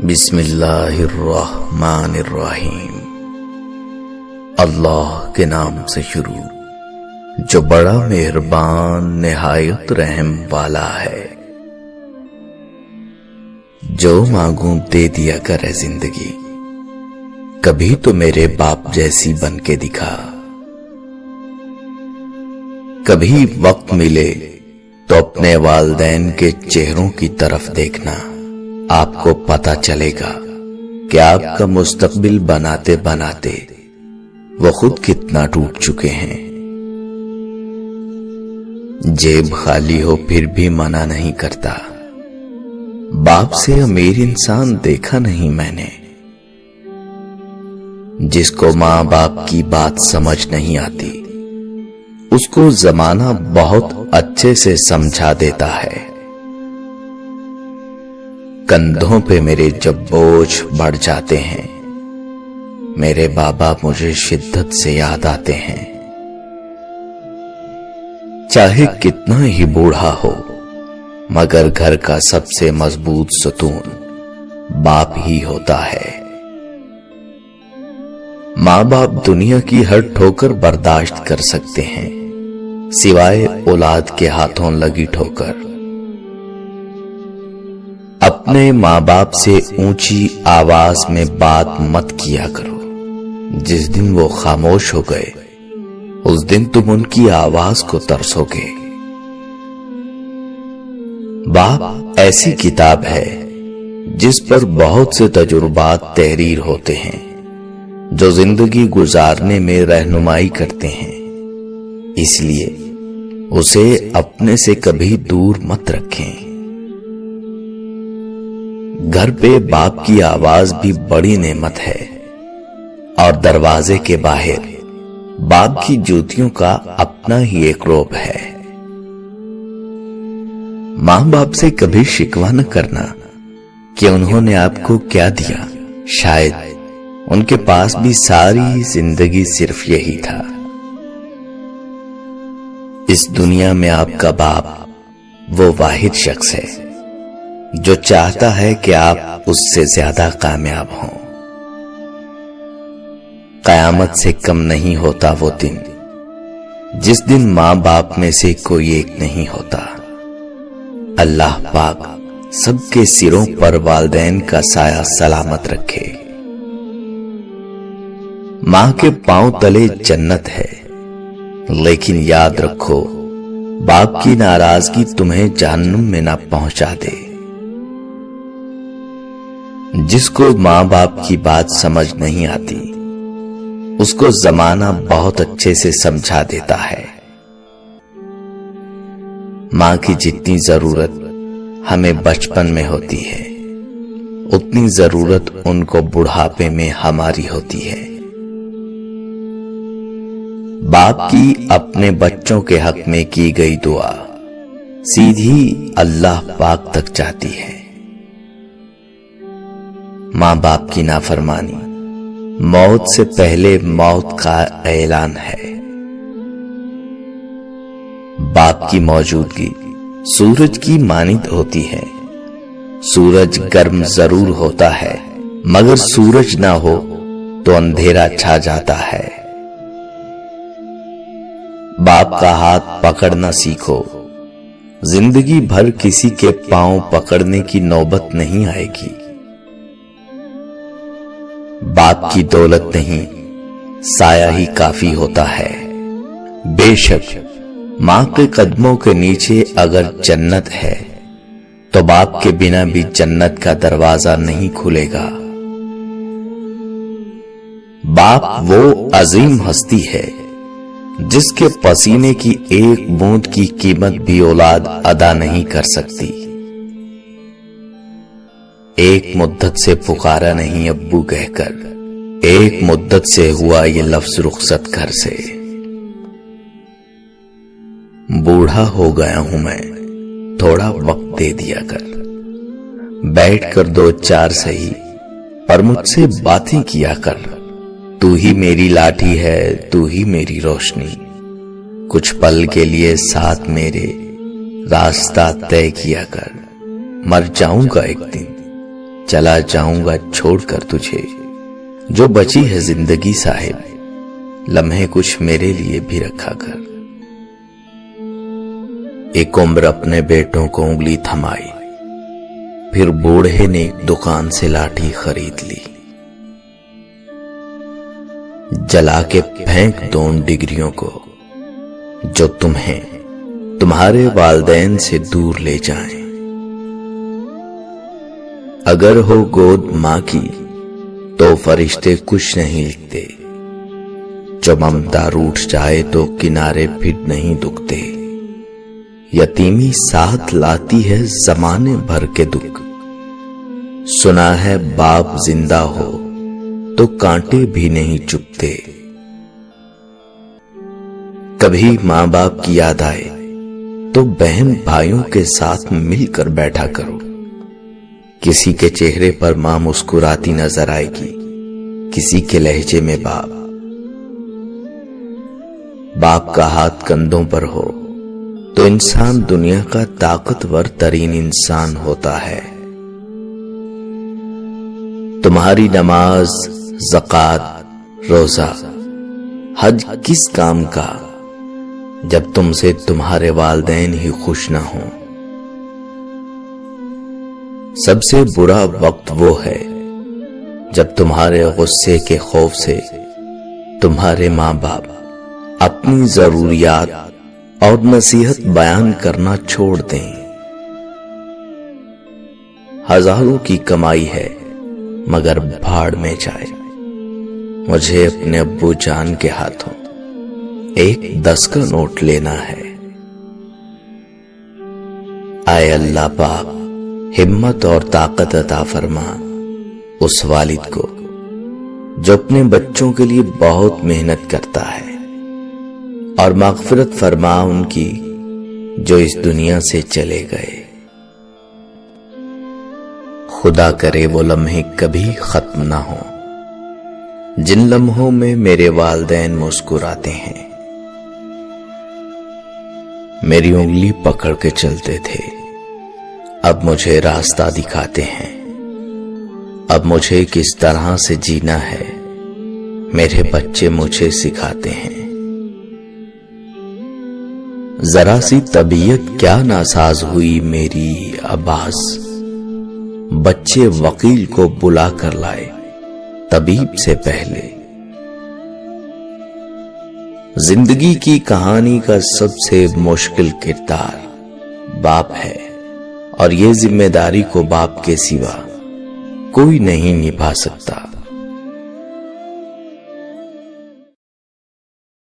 بسم اللہ الرحمن الرحیم۔ اللہ کے نام سے شروع جو بڑا مہربان نہایت رحم والا ہے۔ جو مانگوں دے دیا کرے زندگی، کبھی تو میرے باپ جیسی بن کے دکھا۔ کبھی وقت ملے تو اپنے والدین کے چہروں کی طرف دیکھنا، آپ کو پتہ چلے گا کہ آپ کا مستقبل بناتے بناتے وہ خود کتنا ٹوٹ چکے ہیں۔ جیب خالی ہو پھر بھی منع نہیں کرتا، باپ سے امیر انسان دیکھا نہیں میں نے۔ جس کو ماں باپ کی بات سمجھ نہیں آتی، اس کو زمانہ بہت اچھے سے سمجھا دیتا ہے۔ کندھوں پہ میرے جب بوجھ بڑھ جاتے ہیں، میرے بابا مجھے شدت سے یاد آتے ہیں۔ چاہے کتنا ہی بوڑھا ہو، مگر گھر کا سب سے مضبوط ستون باپ ہی ہوتا ہے۔ ماں باپ دنیا کی ہر ٹھوکر برداشت کر سکتے ہیں، سوائے اولاد کے ہاتھوں لگی ٹھوکر۔ اپنے ماں باپ سے اونچی آواز میں بات مت کیا کرو، جس دن وہ خاموش ہو گئے اس دن تم ان کی آواز کو ترسو گے۔ باپ ایسی کتاب ہے جس پر بہت سے تجربات تحریر ہوتے ہیں، جو زندگی گزارنے میں رہنمائی کرتے ہیں۔ اس لیے اسے اپنے سے کبھی دور مت رکھیں۔ گھر پہ باپ کی آواز بھی بڑی نعمت ہے، اور دروازے کے باہر باپ کی جوتیوں کا اپنا ہی ایک روب ہے۔ ماں باپ سے کبھی شکوہ نہ کرنا کہ انہوں نے آپ کو کیا دیا، شاید ان کے پاس بھی ساری زندگی صرف یہی تھا۔ اس دنیا میں آپ کا باپ وہ واحد شخص ہے جو چاہتا ہے کہ آپ اس سے زیادہ کامیاب ہوں۔ قیامت سے کم نہیں ہوتا وہ دن جس دن ماں باپ میں سے کوئی ایک نہیں ہوتا۔ اللہ پاک سب کے سروں پر والدین کا سایہ سلامت رکھے۔ ماں کے پاؤں تلے جنت ہے، لیکن یاد رکھو باپ کی ناراضگی تمہیں جہنم میں نہ پہنچا دے۔ جس کو ماں باپ کی بات سمجھ نہیں آتی، اس کو زمانہ بہت اچھے سے سمجھا دیتا ہے۔ ماں کی جتنی ضرورت ہمیں بچپن میں ہوتی ہے، اتنی ضرورت ان کو بڑھاپے میں ہماری ہوتی ہے۔ باپ کی اپنے بچوں کے حق میں کی گئی دعا سیدھی اللہ پاک تک جاتی ہے۔ ماں باپ کی نافرمانی موت سے پہلے موت کا اعلان ہے۔ باپ کی موجودگی سورج کی مانند ہوتی ہے۔ سورج گرم ضرور ہوتا ہے، مگر سورج نہ ہو تو اندھیرا چھا جاتا ہے۔ باپ کا ہاتھ پکڑنا سیکھو، زندگی بھر کسی کے پاؤں پکڑنے کی نوبت نہیں آئے گی۔ باپ کی دولت نہیں، سایہ ہی کافی ہوتا ہے۔ بے شک ماں کے قدموں کے نیچے اگر جنت ہے تو باپ کے بنا بھی جنت کا دروازہ نہیں کھلے گا۔ باپ وہ عظیم ہستی ہے جس کے پسینے کی ایک بوند کی قیمت بھی اولاد ادا نہیں کر سکتی۔ ایک مدت سے پکارا نہیں ابو کہہ کر، ایک مدت سے ہوا یہ لفظ رخصت گھر سے۔ بوڑھا ہو گیا ہوں میں، تھوڑا وقت دے دیا کر، بیٹھ کر دو چار سہی پر مجھ سے باتیں کیا کر۔ تو ہی میری لاٹھی ہے، تو ہی میری روشنی، کچھ پل کے لیے ساتھ میرے راستہ طے کیا کر۔ مر جاؤں گا ایک دن، چلا جاؤں گا چھوڑ کر تجھے، جو بچی ہے زندگی صاحب، لمحے کچھ میرے لیے بھی رکھا کر۔ ایک عمر اپنے بیٹوں کو انگلی تھمائی، پھر بوڑھے نے ایک دکان سے لاٹھی خرید لی، جلا کے پھینک دو ان ڈگریوں کو جو تمہیں تمہارے والدین سے دور لے جائیں۔ اگر ہو گود ماں کی تو فرشتے کچھ نہیں لکھتے، جو ممتا روٹھ جائے تو کنارے پھر نہیں دکھتے۔ یتیمی ساتھ لاتی ہے زمانے بھر کے دکھ، سنا ہے باپ زندہ ہو تو کانٹے بھی نہیں چبھتے۔ کبھی ماں باپ کی یاد آئے تو بہن بھائیوں کے ساتھ مل کر بیٹھا کرو، کسی کے چہرے پر ماں مسکراتی نظر آئے گی، کسی کے لہجے میں باپ۔ باپ کا ہاتھ کندھوں پر ہو تو انسان دنیا کا طاقتور ترین انسان ہوتا ہے۔ تمہاری نماز، زکوٰۃ، روزہ، حج کس کام کا جب تم سے تمہارے والدین ہی خوش نہ ہوں؟ سب سے برا وقت وہ ہے جب تمہارے غصے کے خوف سے تمہارے ماں باپ اپنی ضروریات اور نصیحت بیان کرنا چھوڑ دیں۔ ہزاروں کی کمائی ہے مگر بھاڑ میں جائے، مجھے اپنے ابو جان کے ہاتھوں ایک 10 کا نوٹ لینا ہے۔ اے اللہ پاک، ہمت اور طاقت عطا فرما اس والد کو جو اپنے بچوں کے لیے بہت محنت کرتا ہے، اور مغفرت فرما ان کی جو اس دنیا سے چلے گئے۔ خدا کرے وہ لمحے کبھی ختم نہ ہوں جن لمحوں میں میرے والدین مسکراتے ہیں، میری انگلی پکڑ کے چلتے تھے، اب مجھے راستہ دکھاتے ہیں۔ اب مجھے کس طرح سے جینا ہے میرے بچے مجھے سکھاتے ہیں۔ ذرا سی طبیعت کیا ناساز ہوئی میری عباس، بچے وکیل کو بلا کر لائے طبیب سے پہلے۔ زندگی کی کہانی کا سب سے مشکل کردار باپ ہے، اور یہ ذمہ داری کو باپ کے سوا کوئی نہیں نبھا سکتا۔